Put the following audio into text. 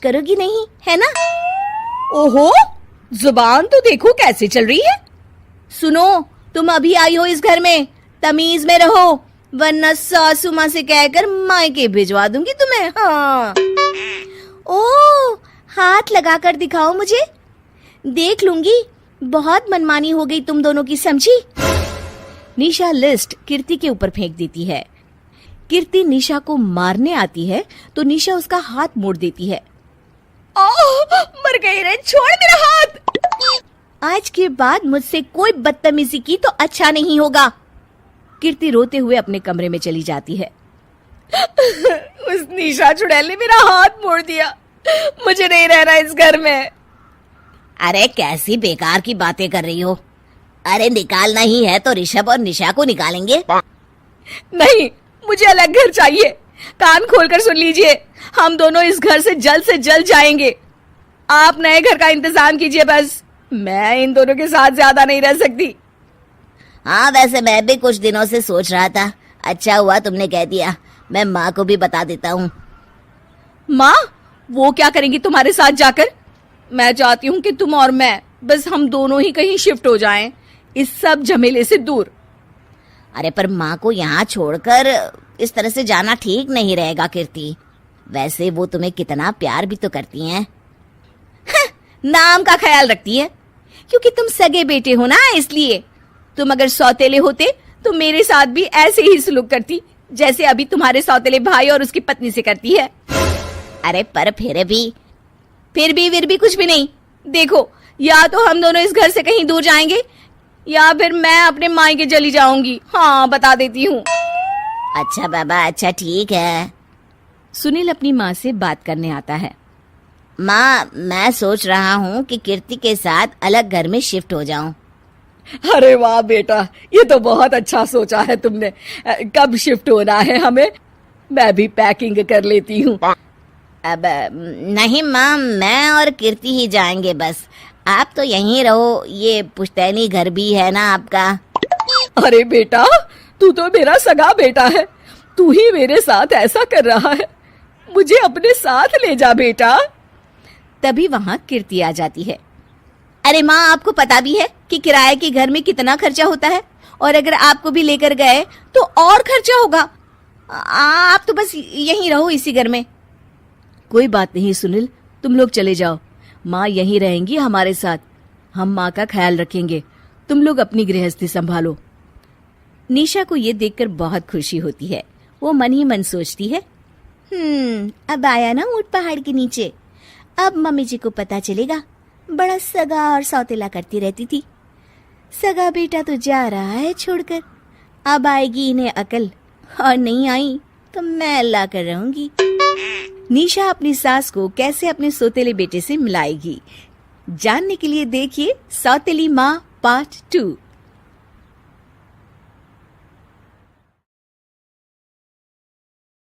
करोगी नहीं, है ना? ओहो, जुबान तो देखो कैसे चल रही है। सुनो, तुम अभी आई हो इस घर में, तमीज में रहो, वरना सासू माँ से कहकर मायके भिजवा दूंगी तुम्हें। हाँ। ओह, हाथ लगाकर दिखाओ मुझे, देख लूंगी। बहुत मनमानी हो गई तुम दोनों की, समझी? निशा लिस्ट कीर्ति के ऊपर फेंक देती है। कीर्ति निशा को मारने आती है तो निशा उसका हाथ मोड़ देती है। मर गई रे, छोड़ मेरा हाथ। आज के बाद मुझसे कोई बदतमीजी की तो अच्छा नहीं होगा। कीर्ति रोते हुए अपने कमरे में चली जाती है। उस निशा चुड़ैल ने मेरा हाथ मोड़ दिया, मुझे नहीं रहना इस घर में। अरे कैसी बेकार की बातें कर रही हो। अरे निकालना ही है तो ऋषभ और निशा को निकालेंगे। नहीं, मुझे अलग घर चाहिए। कान खोलकर सुन लीजिए, हम दोनों इस घर से जल्द जाएंगे। आप नए घर का इंतजाम कीजिए बस। मैं इन दोनों के साथ ज्यादा नहीं रह सकती। हाँ, वैसे मैं भी कुछ दिनों से सोच रहा था। अच्छा हुआ तुमने कह दिया, मैं माँ को भी बता देता हूँ। माँ, वो क्या करेंगी तुम्हारे साथ जाकर? मैं चाहती हूँ कि तुम और मैं, बस हम दोनों ही कहीं शिफ्ट हो जाएं, इस सब झमेले से दूर। अरे पर माँ को यहाँ छोड़कर इस तरह से जाना ठीक नहीं रहेगा कीर्ति। वैसे वो तुम्हें कितना प्यार भी तो करती हैं। नाम का ख्याल रखती है, क्योंकि तुम सगे बेटे हो ना, इसलिए। तुम अगर सौतेले होते तो मेरे साथ भी ऐसे ही सलूक करती जैसे अभी तुम्हारे सौतेले भाई और उसकी पत्नी से करती है। अरे पर फिर भी कुछ भी नहीं। देखो, या तो हम दोनों इस घर से कहीं दूर जाएंगे या फिर मैं अपने मायके चली जाऊंगी। हाँ, बता देती हूँ। अच्छा बाबा, अच्छा ठीक है। सुनील अपनी माँ से बात करने आता है। माँ, मैं सोच रहा हूँ कि कीर्ति के साथ अलग घर में शिफ्ट हो जाऊं। अरे वाह बेटा, ये तो बहुत अच्छा सोचा है तुमने। कब शिफ्ट होना है हमें? मैं भी पैकिंग कर लेती हूँ। अब नहीं माँ, मैं और कीर्ति ही जाएंगे बस। आप तो यहीं रहो, ये पुश्तैनी घर भी है ना आपका। अरे बेटा, तू तो मेरा सगा बेटा है, तू ही मेरे साथ ऐसा कर रहा है, मुझे अपने साथ ले जा बेटा। तभी वहाँ कीर्ति आ जाती है। अरे माँ, आपको पता भी है कि किराए के घर में कितना खर्चा होता है, और अगर आपको भी लेकर गए तो और खर्चा होगा। आप तो बस यहीं रहो, इसी घर में। कोई बात नहीं सुनील, तुम लोग चले जाओ, माँ यहीं रहेंगी हमारे साथ। हम माँ का ख्याल रखेंगे, तुम लोग अपनी गृहस्थी संभालो। निशा को ये देखकर बहुत खुशी होती है। वो मन ही मन सोचती है, अब आया ना ऊंट पहाड़ के नीचे। अब मम्मी जी को पता चलेगा, बड़ा सगा और सौतेला करती रहती थी। सगा बेटा तो जा रहा है छोड़कर, अब आएगी इन्हें अकल, और नहीं आई तो मैं ला कर रहूंगी। निशा अपनी सास को कैसे अपने सौतेले बेटे से मिलाएगी, जानने के लिए देखिए सौतेली माँ पार्ट 2।